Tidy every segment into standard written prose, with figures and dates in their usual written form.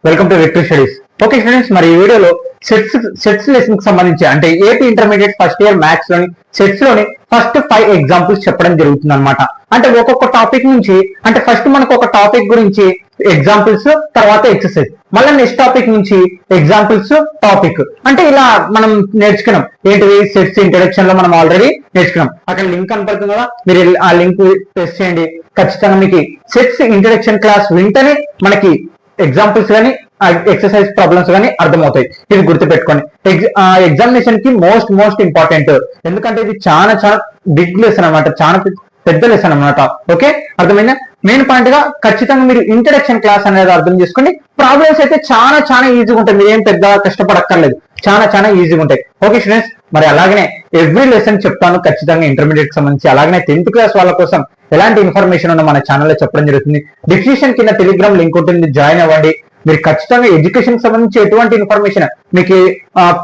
Welcome to victory studies. Okay students, మరి ఈ వీడియోలో సెట్స్ లెసన్ కి సంబంధించి అంటే AP intermediate first year maths లోని సెట్స్ లోని ఫస్ట్ 5 ఎగ్జాంపుల్స్ చెప్పడం జరుగుతుంది అనమాట. అంటే ఒక్కొక్క టాపిక్ నుంచి అంటే ఫస్ట్ మనకు ఒక టాపిక్ గురించి ఎగ్జాంపుల్స్, తర్వాత ఎక్సర్సైజ్, మళ్ళీ నెక్స్ట్ టాపిక్ నుంచి ఎగ్జాంపుల్స్, టాపిక్, అంటే ఇలా మనం నేర్చుకున్నాం. ఏంటిది సెట్స్ ఇంట్రడక్షన్ లో మనం ఆల్రెడీ నేర్చుకున్నాం. అక్కడ లింక్ కనపడుతుంది కదా, మీరు ఆ లింక్ ప్రెస్ చేయండి. ఖచ్చితంగా మీకు సెట్స్ ఇంట్రడక్షన్ క్లాస్ వింటేనే మనకి ఎగ్జాంపుల్స్ కానీ ఎక్సర్సైజ్ ప్రాబ్లమ్స్ కానీ అర్థమవుతాయి. ఇది గుర్తుపెట్టుకోండి. ఎగ్జామినేషన్ కి మోస్ట్ ఇంపార్టెంట్. ఎందుకంటే ఇది చాలా బిగ్ లెసన్ అనమాట, చాలా పెద్ద లెసన్ అనమాట. ఓకే, అర్థమైందా? మెయిన్ పాయింట్ గా ఖచ్చితంగా మీరు ఇంట్రడక్షన్ క్లాస్ అనేది అర్థం చేసుకోండి. ప్రాబ్లమ్స్ అయితే చాలా ఈజీగా ఉంటాయి. మీరు ఏం పెద్ద కష్టపడక్కర్లేదు, చాలా ఈజీగా ఉంటాయి. ఓకే స్టూడెంట్స్, మరి అలాగనే ఎవ్రీ లెసన్ చెప్తాను ఖచ్చితంగా ఇంటర్మీడియట్ కి సంబంధించి. అలాగనే 10th క్లాస్ వాళ్ళ కోసం ఎలాంటి ఇన్ఫర్మేషన్ ఉన్నా మన ఛానల్లో చెప్పడం జరుగుతుంది. డిస్క్రిప్షన్ కింద టెలిగ్రామ్ లింక్ ఉంటుంది, జాయిన్ అవ్వండి. మీరు ఖచ్చితంగా ఎడ్యుకేషన్ సంబంధించి ఎటువంటి ఇన్ఫర్మేషన్ మీకు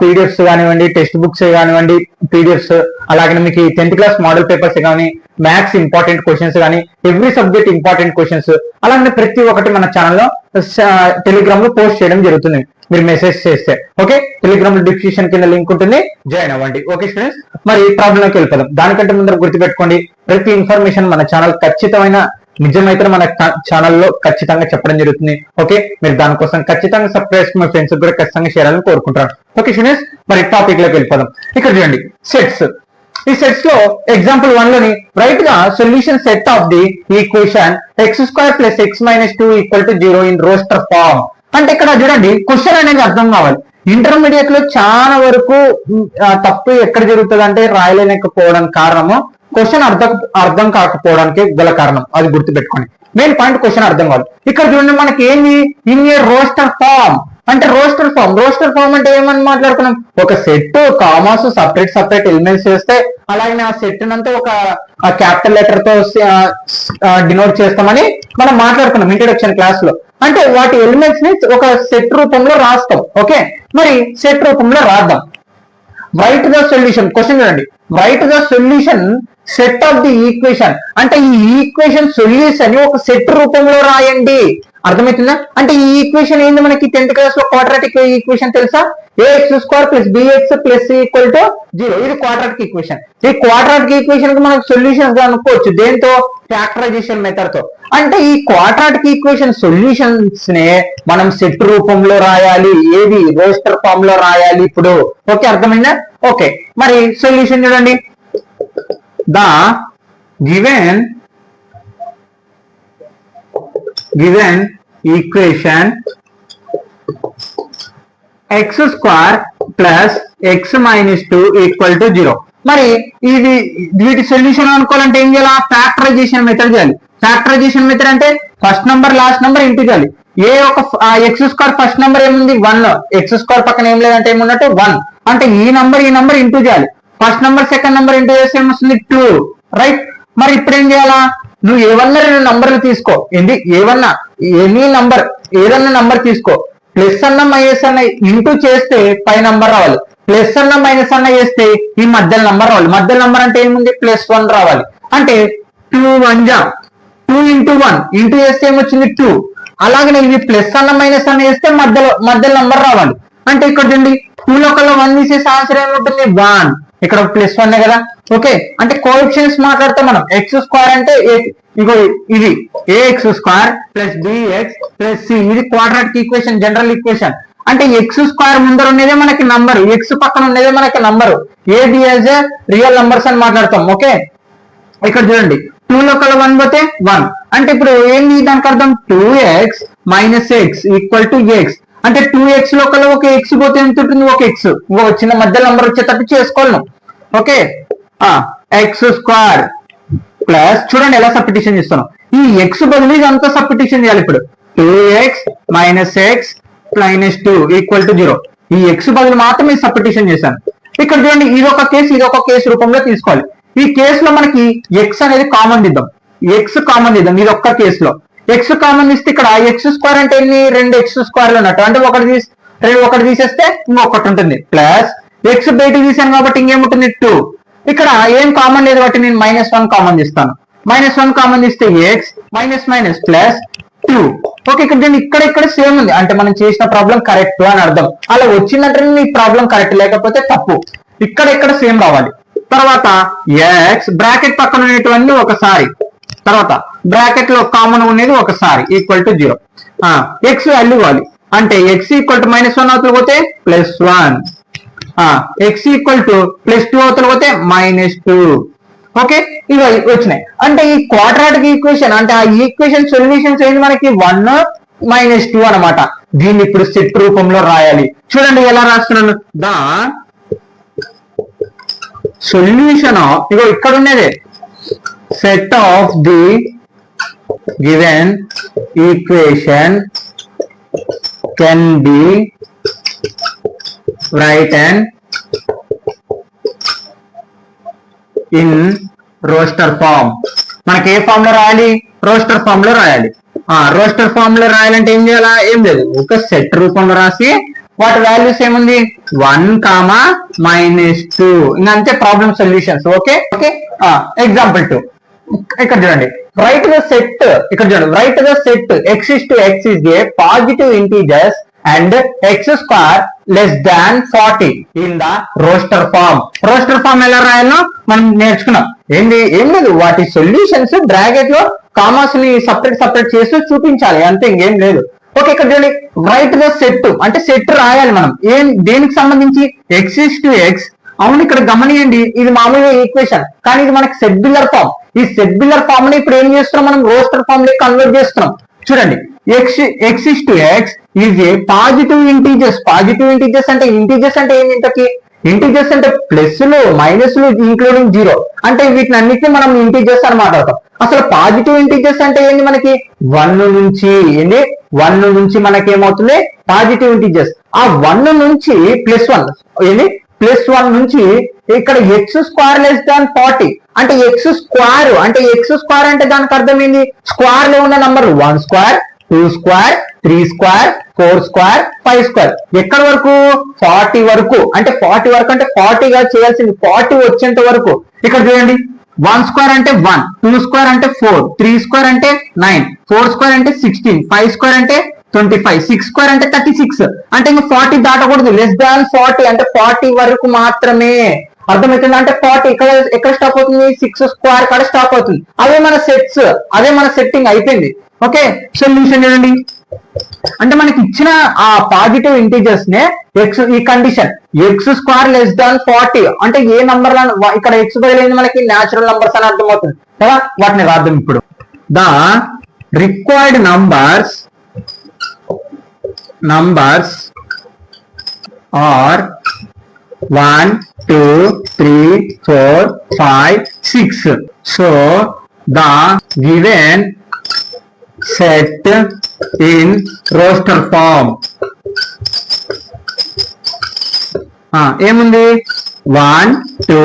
పీడిఎఫ్స్ కానివ్వండి, టెక్స్ట్ బుక్స్ కానివ్వండి, పీడిఎఫ్స్, అలాగే మీకు 10th క్లాస్ మోడల్ పేపర్స్ కానీ, మ్యాథ్స్ ఇంపార్టెంట్ క్వశ్చన్స్ కానీ, ఎవ్రీ సబ్జెక్ట్ ఇంపార్టెంట్ క్వశ్చన్స్, అలాగే ప్రతి ఒక్కటి మన ఛానల్లో టెలిగ్రామ్ లో పోస్ట్ చేయడం జరుగుతుంది. మీరు మెసేజ్ చేస్తే ఓకే, టెలిగ్రామ్ లో డిస్క్రిప్షన్ కింద లింక్ ఉంటుంది, జాయిన్ అవ్వండి. ఓకే స్టూడెంట్స్, మరి ప్రాబ్లంలోకి వెళ్ళిపోదాం. దానికంటే ముందర గుర్తుపెట్టుకోండి, ప్రతి ఇన్ఫర్మేషన్ మన ఛానల్ ఖచ్చితమైన నిజమైతే మన ఛానల్లో ఖచ్చితంగా చెప్పడం జరుగుతుంది. ఓకే, మీరు దానికోసం ఖచ్చితంగా సబ్స్క్రైబ్ మీ ఫ్రెండ్స్ కూడా ఖచ్చితంగా షేర్ అని కోరుకుంటారు. ఓకే స్టూడెంట్స్, మరి టాపిక్ లోకి వెళ్ళిపోదాం. ఇక్కడ చూడండి సెట్స్. ఈ సెట్స్ లో ఎగ్జాంపుల్ 1 లోని రైట్ గా solution set of the equation x² + x - 2 = 0 in roster form. అంటే ఇక్కడ చూడండి క్వశ్చన్ అనేది అర్థం కావాలి. ఇంటర్మీడియట్ లో చాలా వరకు తప్పు ఎక్కడ జరుగుతుంది అంటే రాయలేకపోవడానికి కారణము క్వశ్చన్ అర్థం కాకపోవడానికి గల కారణం. అది గుర్తుపెట్టుకోండి. మెయిన్ పాయింట్ క్వశ్చన్ అర్థం కావాలి. ఇక్కడ చూడండి మనకి ఏంది ఇన్ ఏ రోస్టర్ ఫార్మ్. అంటే రోస్టర్ ఫార్మ్ అంటే ఏమని మాట్లాడుకున్నాం, ఒక సెట్ కామాస్ సపరేట్ ఎలిమెంట్స్ చేస్తే అలాగే ఆ సెట్ అంతా ఒక క్యాపిటల్ లెటర్ తో డినోట్ చేస్తామని మనం మాట్లాడుకున్నాం ఇంట్రడక్షన్ క్లాస్ లో. అంటే వాటి ఎలిమెంట్స్ ని ఒక సెట్ రూపంలో రాస్తాం. ఓకే, మరి సెట్ రూపంలో రాద్దాం. Right the solution. క్వశ్చన్ చూడండి, write the solution set of the equation. అంటే ఈ ఈక్వేషన్ సొల్యూషన్ ఒక సెట్ రూపంలో రాయండి. అర్థమవుతుందా? అంటే ఈ ఈక్వేషన్ ఏంది మనకి 10th క్లాస్ లో క్వాడ్రాటిక్ ఈక్వేషన్ తెలుసా? ax² + bx + c = 0. ఇది క్వాడ్రాటిక్ ఈక్వేషన్. ఈ క్వాడ్రాటిక్ ఈక్వేషన్ కి మనకు సొల్యూషన్స్ కనుక్కోవచ్చు. దేంతో? ఫ్యాక్టరైజేషన్ మెథడ్ తో. అంటే ఈ క్వాడ్రాటిక్ ఈక్వేషన్ సొల్యూషన్స్ నే మనం సెట్ రూపంలో రాయాలి. ఏది? రోస్టర్ ఫామ్ లో రాయాలి. ఇప్పుడు ఓకే, అర్థమైందా? ఓకే, మరి సొల్యూషన్ చూడండి. The given equation x² + x - 2 = 0. మరి ఇది వీటి సొల్యూషన్ అనుకోవాలంటే ఏం చేయాలి? ఫ్యాక్టరైజేషన్ మెథడ్ చేయాలి. ఫ్యాక్టరైజేషన్ మెథడ్ అంటే first number last number into చేయాలి. ఏ ఒక x² ఫస్ట్ నంబర్ ఏముంది 1, x² పక్కన ఏం లేదంటే ఏమున్నట్టు 1. అంటే ఈ నంబర్ ఇంటూ చేయాలి. First number second number into చేస్తే ఏమొస్తుంది 2. రైట్, మరి ఇప్పుడు ఏం చేయాలా? నువ్వు ఏవన్నా 2 నంబర్లు తీసుకో. ఏవన్నా ఎనీ నంబర్, ఏదన్నా నంబర్ తీసుకో. ప్లస్ అన్న మైనస్ అన్న ఇంటూ చేస్తే పై నంబర్ రావాలి. ప్లస్ అన్న మైనస్ అన్న చేస్తే ఈ మధ్యలో నంబర్ రావాలి. మధ్యలో నంబర్ అంటే ఏముంది? +1 రావాలి. అంటే 2 1 2 × 1 ఇంటూ చేస్తే ఏమొచ్చింది 2. అలాగనే ఇవి ప్లస్ అన్న మైనస్ అన్న చేస్తే మధ్యలో నంబర్ రావాలి. అంటే ఇక్కడ చూడండి 2 లో 1 తీసేసి ఆన్సర్ ఏముంటుంది 1. ఇక్కడ +1 కదా. ఓకే, అంటే కోఎఫిషియెంట్స్ మాట్లాడితే మనం x² అంటే ఇగో ఇది ax² + bx + c. ఇది క్వాడ్రాటిక్ ఈక్వేషన్, జనరల్ ఈక్వేషన్. అంటే x² ముందర ఉన్నదే మనకి నంబర్, x పక్కన ఉన్నదే మనకి నంబరు. ఏది యాజ్ ఏ రియల్ నంబర్స్ అని మాట్లాడతాం. ఓకే, ఇక్కడ చూడండి 2 లో 1 పోతే 1. అంటే ఇప్పుడు ఏంది దానికి అర్థం? 2x - x = x. అంటే 2x లో ఒక x పోతే ఎంత ఉంటుంది? ఒక x. చిన్న మధ్య నంబర్ వచ్చేటట్టు చేసుకోవాలి. ఓకే, x² ప్లస్ చూడండి ఎలా సబ్స్టిట్యూషన్ చేస్తున్నాం. ఈ x బదులు ఇదంతా సబ్స్టిట్యూషన్ చేయాలి. ఇప్పుడు 2x - x - 2 = 0. ఈ x బదులు మాత్రమే సబ్స్టిట్యూషన్ చేశాను. ఇక్కడ చూడండి ఇదొక కేసు రూపంలో తీసుకోవాలి. ఈ కేసులో మనకి x అనేది కామన్ దిద్దాం. ఇది ఒక్క కేసులో x కామన్ ఇస్తే ఇక్కడ x² అంటే ఎన్ని? 2x² ఉన్నట్టు. అంటే ఒకటి తీసేస్తే ఇంకొకటి ఉంటుంది. ప్లస్ x బయటకు తీసాను కాబట్టి ఇంకేముంటుంది 2. ఇక్కడ ఏం కామన్ లేదు కాబట్టి నేను -1 కామన్ తీస్తాను. -1 కామన్ తీస్తే x మైనస్ ప్లస్ 2. ఓకే, ఇక్కడ సేమ్ ఉంది, అంటే మనం చేసిన ప్రాబ్లం కరెక్ట్ అని అర్థం. అలా వచ్చిందంటే నీ ప్రాబ్లం కరెక్ట్, లేకపోతే తప్పు. ఇక్కడ సేమ్ రావాలి. తర్వాత ఎక్స్ బ్రాకెట్ పక్కన ఉండేటివన్నీ ఒకసారి, తర్వాత బ్రాకెట్ లో కామన్ ఉండేది ఒకసారి ఈక్వల్ టు 0. ఎక్స్ వాల్యూ ఇవ్వాలి, అంటే ఎక్స్ ఈక్వల్ టు -1 అవుతుంది పోతే +1, ఎక్స్ ఈక్వల్ టు +2 అవుతుంది పోతే -2. ఓకే, ఇవి వచ్చినాయి. అంటే ఈ క్వాడ్రాటిక్ ఈక్వేషన్, అంటే ఆ ఈక్వేషన్ సొల్యూషన్స్ ఏంటి మనకి 1 -2 అనమాట. దీన్ని ఇప్పుడు సెట్ రూపంలో రాయాలి. చూడండి ఎలా రాస్తున్నాను. ద సొల్యూషన్ ఆఫ్, ఇగో ఇక్కడ ఉన్నదే, set of the given equation can be written in roster form. మనకి ఏ ఫామ్ లో రాయాలి? రోస్టర్ ఫామ్ లో రాయాలి. రోస్టర్ ఫామ్ లో రాయాలంటే ఏం చేయాలా? ఏం లేదు, ఒక సెట్ రూపంలో రాసి వాటి వాల్యూస్ ఏముంది 1, -2, ఇంకా అంతే ప్రాబ్లమ్ సొల్యూషన్స్. ఓకే, ఎగ్జాంపుల్ 2 ఇక్కడ చూడండి. రైట్ ద సెట్, ఇక్కడ చూడండి, write the set x is to x is a positive integers and x square less than 40 in the roster form. Roster form ఎలా రాయాలో మనం నేర్చుకున్నాం. ఏం లేదు, వాటి సొల్యూషన్స్ బ్రాకెట్ లో కామాస్ ని సపరేట్ చేసి చూపించాలి, అంతే, ఇంకేం లేదు. ఓకే, ఇక్కడ చూడండి, రైట్ ద సెట్ అంటే సెట్ రాయాలి మనం. దేనికి సంబంధించి? x is to x. అవును, ఇక్కడ గమనియండి, ఇది మామూలుగా ఈక్వేషన్, కానీ ఇది మనకి సెట్ బిల్లర్ ఫామ్. ఈ సెట్ బిల్లర్ ఫామ్ ని ఇప్పుడు ఏం చేస్తున్నాం మనం? రోస్టర్ ఫామ్ లో కన్వర్ట్ చేస్తున్నాం. చూడండి, x is to x is a positive integers. Positive integers అంటే ఏంటి? ఇంతకి ఇంటీజర్స్ అంటే ప్లస్లు మైనస్లు ఇంక్లూడింగ్ 0, అంటే వీటిని అన్నిటిని మనం ఇంటీజర్స్ అని మాట్లాడతాం. అసలు పాజిటివ్ ఇంటీజర్స్ అంటే ఏంటి? మనకి 1 నుంచి మనకి ఏమవుతుంది? Positive integers. ఆ 1 నుంచి +1 +1 నుంచి ఇక్కడ x² less than 40, అంటే x² అంటే దానికి అర్థం ఏంటి? స్క్వేర్ లో ఉన్న నంబర్లు 1² 2² 3² 4² 5². ఎక్కడ వరకు? 40 వరకు. అంటే 40 వరకు అంటే 40 గా చేయాల్సింది 40 వచ్చేంత వరకు. ఇక్కడ చూడండి, 1² అంటే 1, 2² అంటే 4, 3² అంటే 9, 4² అంటే 16, 5² అంటే 25, 6² అంటే 36. అంటే ఇంకా 40 దాటకూడదు. లెస్ దాన్ 40 అంటే 40 వరకు మాత్రమే. అర్థమవుతుంది? అంటే 40 ఎక్కడ స్టాప్ అవుతుంది? 6² కాడ స్టాప్ అవుతుంది. అదే మన సెట్స్, అదే మన సెట్టింగ్ అయిపోయింది. ఓకే, సొల్యూషన్ చూడండి, అంటే మనకి ఇచ్చిన ఆ పాజిటివ్ ఇంటీజర్స్ నే ఈ కండిషన్ x² less than 40 అంటే ఏ నంబర్, ఇక్కడ x బదులైంది మనకి న్యాచురల్ నంబర్స్ అని అర్థమవుతుంది కదా. వాటిని రాద్దాం ఇప్పుడు. The required numbers are 1 2 3 4 5 6. So the given set in roster form ఏముంది? 1 2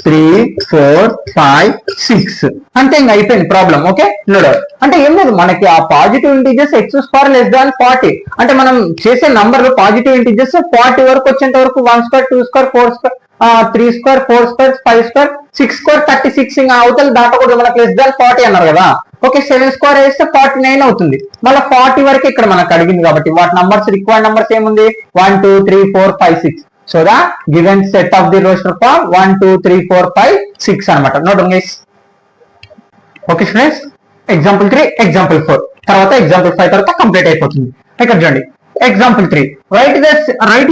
3 4 5 6 అంతే, ఇంకా అయిపోయింది ప్రాబ్లం. ఓకే, అంటే ఏం లేదు, మనకి ఆ positive integers x² less than 40, అంటే మనం చేసే నంబర్లు పాజిటివ్ ఇంటీజర్స్ 40 వరకు వచ్చేంత వరకు 1² 2² 4² 3² 4² 5² 6² 36, ఇంకా అవతల దాటకూడదు. మనకి less than 40 అన్నారు కదా. ఓకే, 7² వేస్తే 49 అవుతుంది. మళ్ళీ 40 వరకు ఇక్కడ మనకు అడిగింది కాబట్టి వాటి నంబర్స్, రిక్వైర్డ్ నంబర్స్ ఏముంది? 1 2 3 4 5 6. So the given set of the roster form 1 2 3 4 5 6 అనమాట. Note guys. Okay friends, example 3, example 4 తర్వాత ఎగ్జాంపుల్ 5 తర్వాత కంప్లీట్ అయిపోతుంది. ఇక్కడ చూడండి, example 3, write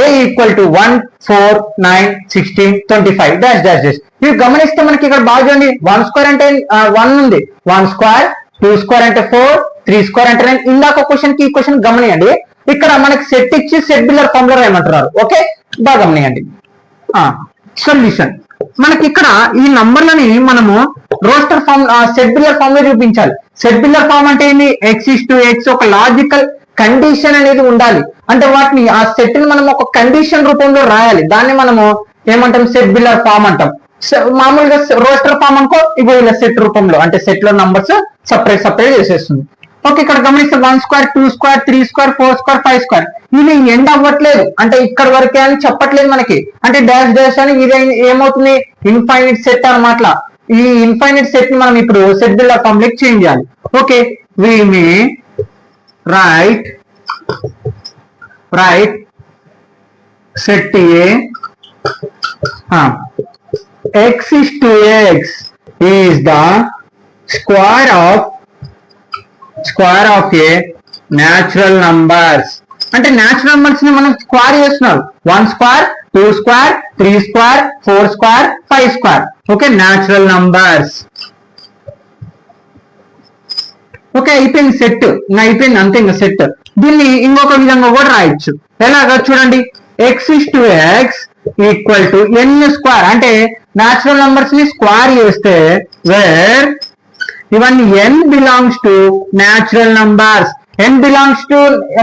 A equal to 1 4 9 16 25 dash dash dash. ఇవి గమనిస్తే మనకి ఇక్కడ బాగా చూడండి, 1² అంటే 1 ఉంది, 1² 2² అంటే 4, 3² అంటే 9. ఇందాక క్వశ్చన్ కి ఈ క్వశ్చన్ గమనియండి, ఇక్కడ మనకి సెట్ ఇచ్చి సెట్ బిల్లర్ ఫామ్ లో రాయమంటున్నారు. ఓకే, బాగా గమనియండి. సొల్యూషన్ మనకి ఇక్కడ ఈ నంబర్లని మనము roster form, set builder form లో చూపించాలి. సెట్ బిల్లర్ ఫామ్ అంటే ఏంటి? x is to x ఒక లాజికల్ కండిషన్ అనేది ఉండాలి. అంటే వాటిని ఆ సెట్ ని మనం ఒక కండిషన్ రూపంలో రాయాలి. దాన్ని మనము ఏమంటాం? సెట్ బిల్లర్ ఫామ్ అంటాం. మామూలుగా రోస్టర్ ఫామ్ అనుకో, ఇప్పుడు ఇలా సెట్ రూపంలో, అంటే సెట్ లో నంబర్స్ సపరేట్ చేసేస్తుంది. ఓకే, ఇక్కడ గమనిస్తే 1² 2² 3² 4² 5². ఇది ఎండ్ అవ్వట్లేదు, అంటే ఇక్కడ వరకే అని చెప్పట్లేదు మనకి, అంటే డాష్ డాష్ అని ఇది ఏమవుతుంది? ఇన్ఫైనైట్ సెట్ అన్నమాట. ఈ ఇన్ఫైనైట్ సెట్ ని మనం ఇప్పుడు సెట్ బిల్లర్ ఫామ్ లోకి చేంజ్ చేయాలి. Okay, we may right set A x is to x is the square of a natural numbers. అంటే న్యాచురల్ నంబర్స్ ని మనం స్క్వేర్ చేస్తున్నాం. 1 square, 2 square, 3 square, 4 square, 5 square. Okay, natural numbers. Okay, అయిపోయింది set. ఇంకా అయిపోయింది అంతే, ఇంకా సెట్. దీన్ని ఇంకొక విధంగా కూడా రాయొచ్చు. ఎలాగా చూడండి, x is to x equal to n square. అంటే న్యాచురల్ నంబర్స్ ని స్క్వేర్ చేస్తే వేర్ ఇవన్నీ n belongs to natural numbers. N belongs to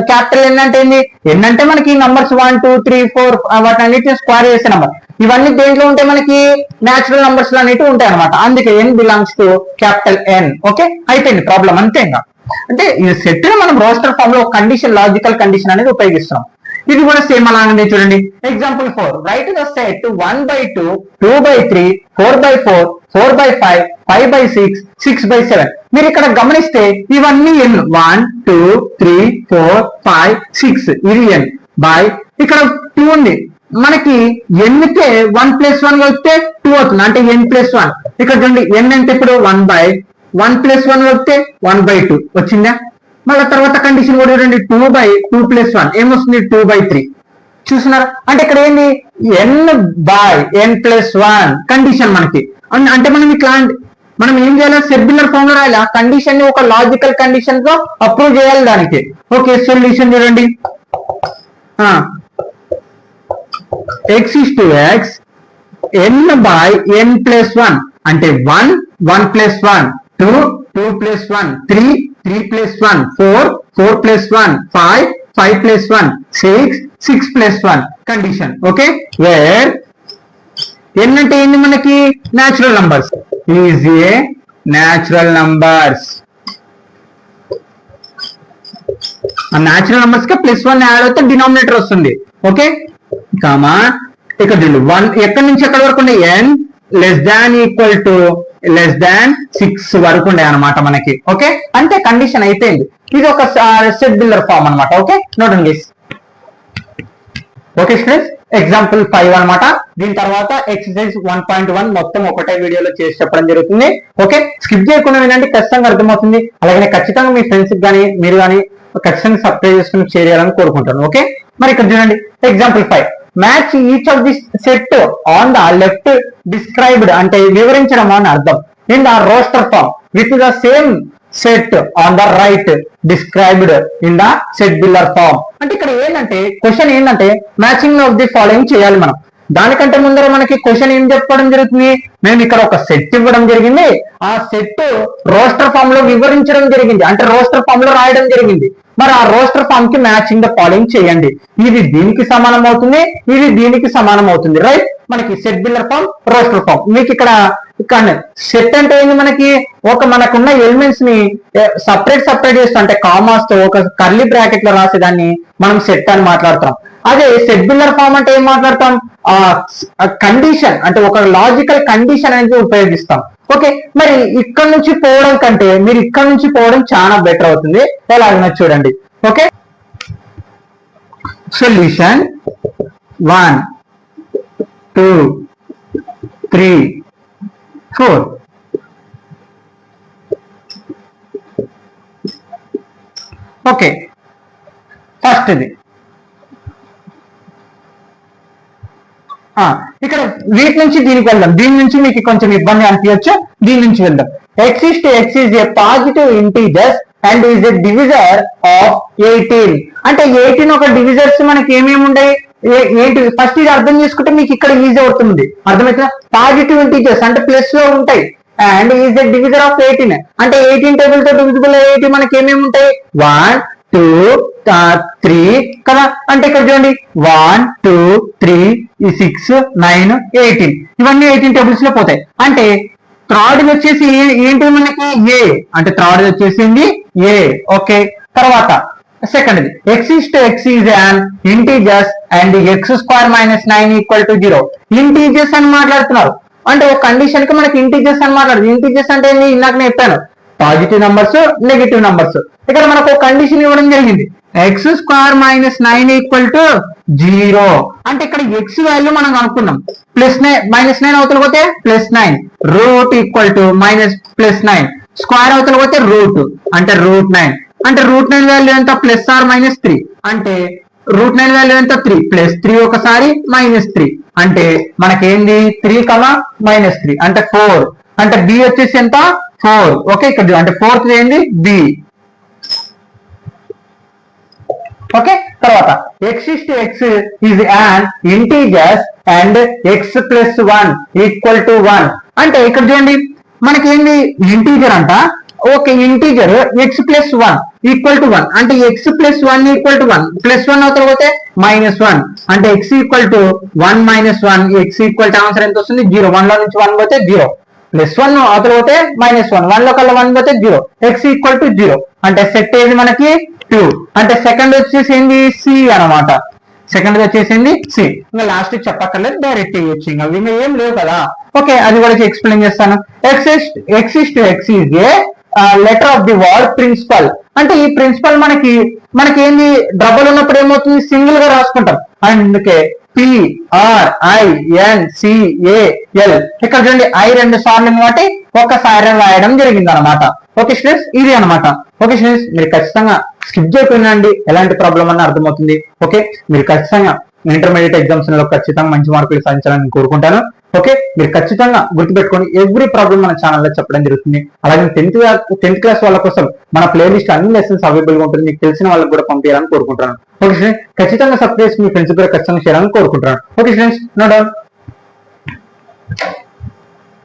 capital n అంటే ఏంటి? ఎన్ అంటే మనకి నంబర్స్ 1 2 3 4 వాటన్నిటిని స్క్వేర్ చేసే నంబర్. ఇవన్నీ దేంట్లో ఉంటే మనకి న్యాచురల్ నంబర్స్ లో అనేవి ఉంటాయి అనమాట. అందుకే n belongs to capital n. Okay, అయిపోయింది ప్రాబ్లం అంతే. ఇంకా అంటే ఈ సెట్ ని మనం రోస్టర్ ఫామ్ లో కండిషన్, లాజికల్ కండిషన్ అనేది ఉపయోగిస్తున్నాం. ఇది కూడా సేమ్ అలాగే చూడండి. Example 4, right the set 1/2 2/3 4/4 4/5 5/6 6/7. మీరు ఇక్కడ గమనిస్తే ఇవన్నీ ఎన్. 1 2 3 4 5 6 ఇది ఎన్ బై ఇక్కడ 2 ఉంది. మనకి ఎన్కే 1 + 1 కలిపితే 2 అవుతుంది, అంటే n+1. ఇక్కడ చూడండి ఎన్ అంటే ఇప్పుడు 1/1 + 1 కలిపితే 1/2 వచ్చిందా? మళ్ళీ తర్వాత కండిషన్ కూడా చూడండి, 2/2 + 1 ఏమొస్తుంది? 2/3. చూస్తున్నారా? అంటే ఇక్కడ ఏంది? n/n+1 కండిషన్ మనకి. అంటే మనం ఇట్లా మనం ఏం చేయాలి? సెడ్యులర్ ఫామ్ లో రాయాలి. ఆ కండిషన్ ని ఒక లాజికల్ కండిషన్ తో అప్రూవ్ చేయాలి దానికి. ఓకే, సొల్యూషన్ చూడండి. x is to x n/n+1 అంటే 1 1 + 1 2 2 + 1 3 3 + 1 4 4 + 1 5 5 + 1 6 6 + 1 కండిషన్. ఓకే, వేర్ ఎన్ అంటే ఏంది మనకి? Natural numbers. Is a natural numbers. ఆ న్యాచురల్ నంబర్స్ కి +1 యాడ్ అవుతే డినామినేటర్ వస్తుంది. ఓకే, కామా ఇక్కడ చూడండి 1 ఎక్కడి నుంచి ఎక్కడి వరకు ఉండే? n < 6 వరకు ఉండే అనమాట మనకి. ఓకే, అంతే కండిషన్ అయిపోయింది. ఇది ఒక సెట్ బిల్డర్ ఫామ్ అనమాట. Okay, note guys. Okay students, example 5 అనమాట. దీని తర్వాత ఎక్సర్సైజ్ 1.1 మొత్తం ఒకటే వీడియోలో చేసి చెప్పడం జరుగుతుంది. ఓకే, స్కిప్ చేయకుండా వినండి, ఖచ్చితంగా అర్థమవుతుంది. అలాగే ఖచ్చితంగా మీ ఫ్రెండ్స్ కానీ మీరు కానీ ఖచ్చితంగా సబ్స్క్రైబ్ చేసుకుని షేర్ చేయాలని కోరుకుంటాను. ఓకే, మరి ఇక్కడ చూడండి example 5. Match each of this set on the left described అంటే వివరించడం అని అర్థం. In the roster form with the same set on the right described in the set builder form. అంటే ఇక్కడ ఏంటంటే క్వశ్చన్ ఏంటంటే మ్యాచింగ్ ఆఫ్ ది ఫాలోయింగ్ చేయాలి మనం. దానికంటే ముందర మనకి క్వశ్చన్ ఏం చెప్పడం జరుగుతుంది? మేము ఇక్కడ ఒక సెట్ ఇవ్వడం జరిగింది, ఆ సెట్ రోస్టర్ ఫామ్ లో వివరించడం జరిగింది, అంటే రోస్టర్ ఫామ్ లో రాయడం జరిగింది. మరి ఆ రోస్టర్ ఫామ్ కి మ్యాచింగ్ ద ఫాలోయింగ్ చేయండి. ఇది దీనికి సమానం అవుతుంది, ఇది దీనికి సమానం అవుతుంది. రైట్, మనకి set builder form, roster form. మీకు ఇక్కడ సెట్ అంటే ఏంది? మనకి మనకున్న ఎలిమెంట్స్ ని సపరేట్ చేస్తాం, అంటే కామాస్ తో ఒక కర్లీ బ్రాకెట్ లో రాసేదాన్ని మనం సెట్ అని మాట్లాడతాం. అదే సెట్ బిల్డర్ ఫామ్ అంటే ఏం మాట్లాడతాం? కండిషన్ అంటే ఒక లాజికల్ కండిషన్ అనేది ఉపయోగిస్తాం. ఓకే, మరి ఇక్కడ నుంచి పోవడం కంటే మీరు ఇక్కడ నుంచి పోవడం చాలా బెటర్ అవుతుంది. ఎలాగైనా చూడండి. Okay, solution 1 2 3 4. ఓకే, ఫస్ట్ ఇది ఇక్కడ వీటి నుంచి దీనికి వెళ్దాం. దీని నుంచి మీకు కొంచెం ఇబ్బంది అనిపించచ్చు, దీని నుంచి వెళ్దాం. x is to x is a positive integer and is a divisor of 18. అంటే 18 ఒక డివిజర్స్ మనకి ఏమేమి ఉన్నాయి ఏంటి? ఫస్ట్ ఇది అర్థం చేసుకుంటే మీకు ఇక్కడ ఈజీ అవుతుంది. అర్థమవుతుందా? పాజిటివ్ ఇంటీజర్స్ అంటే ప్లస్ లో ఉంటాయి. And is a divisor of 18 అంటే 18 టేబుల్ తో డివిజిబుల్ అయ్యేటి మనకి ఏమేమి ఉంటాయి? 1 2 3 కదా. అంటే ఇక్కడ చూడండి 1 2 3 6 9 18 ఇవన్నీ 18 టేబుల్స్ లో పోతాయి. అంటే థర్డ్ వచ్చేసి ఏంటి మనకి? ఏ అంటే థర్డ్ వచ్చేసింది ఏ. ఓకే, తర్వాత second x is to x is an integers and x² - 9 = 0. Integers అని మాట్లాడుతున్నారు. అంటే ఒక కండిషన్ కి మనకి ఇంటీజర్స్ అని మాట్లాడుతుంది. ఇంటీజర్స్ అంటే ఇందాక నేను చెప్పాను పాజిటివ్ నంబర్స్, నెగిటివ్ నంబర్స్. ఇక్కడ మనకు ఒక కండిషన్ ఇవ్వడం జరిగింది, X square minus 9 equal to 0. అంటే ఇక్కడ ఎక్స్ వాల్యూ మనం కనుక్కున్నాం. -9 అవతల పోతే +9, రూట్ ఈక్వల్ టు -+9, స్క్వేర్ అవతల పోతే రూట్ అంటే √9. అంటే √9 వాల్యూ ఎంత, +or-3. అంటే √9 వాల్యూ ఎంత, 3, +3 ఒకసారి -3. అంటే మనకేంది 3, -3 అంటే 4. అంటే బి వచ్చేసి ఎంత, 4. ఓకే, ఇక్కడ అంటే ఫోర్త్ ఏంది బి. ఓకే, తర్వాత x is to x is an integer and x plus 1 equal to 1. అంటే ఇక్కడ చూడండి మనకేంది ఇంటీజర్ అంట. Okay, integer x plus 1 equal to 1. అంటే x plus 1 ఈక్వల్ టు 1, +1 అవుతారు పోతే -1. అంటే x equal to 1 - 1, x equal to answer ఎంత వస్తుంది 0. 1 లో నుంచి 1 పోతే 0, +1 అవతల పోతే -1, 1 లో కల్లా 1 పోతే 0, x ఈక్వల్ టు 0. అంటే సెట్ ఏది మనకి 2. అంటే సెకండ్ వచ్చేసింది సి అనమాట. సెకండ్ వచ్చేసింది సి. ఇంకా లాస్ట్ చెప్పక్కర్లేదు, డైరెక్ట్ చేయొచ్చు. ఇంకా ఏం లేవు కదా. ఓకే, అది కూడా ఎక్స్ప్లెయిన్ చేస్తాను. x is to x is a letter of the word principal. అంటే ఈ ప్రిన్సిపల్ మనకి ఏంది డబుల్ ఉన్నప్పుడు ఏమవుతుంది, సింగిల్ గా రాసుకుంటాం. అందుకే PRINCAL. ఇక్కడ చూడండి I 2 సార్లు కాబట్టి ఒక్కసారి రాయడం జరిగింది అనమాట. ఓకే స్టూడెంట్స్, ఇది అనమాట. ఓకే స్టూడెంట్స్, మీరు ఖచ్చితంగా స్కిప్ చేయకుండా ఎలాంటి ప్రాబ్లం అన్న అర్థమవుతుంది. ఓకే, మీరు ఖచ్చితంగా ఇంటర్మీడియట్ ఎగ్జామ్స్ లో ఖచ్చితంగా మంచి మార్కులు సాధించాలని కోరుకుంటాను. ఓకే, మీరు ఖచ్చితంగా గుర్తుపెట్టుకొని ఎవ్రీ ప్రాబ్లం మన ఛానల్లో చెప్పడం జరుగుతుంది. అలాగే 10th క్లాస్ వాళ్ళ కోసం మన ప్లేలిస్ట్ అన్ని లెసన్స్ అవైలబుల్ గా ఉంటుంది. మీకు తెలిసిన వాళ్ళకి కూడా పంపించాలని కోరుకుంటున్నాను. ఓకే స్టూడెంట్స్, ఖచ్చితంగా సబ్స్క్రైబ్ చేసి మీ ఫ్రెండ్స్ కూడా ఖచ్చితంగా షేర్ అని కోరుకుంటున్నాను. Okay students, no doubt.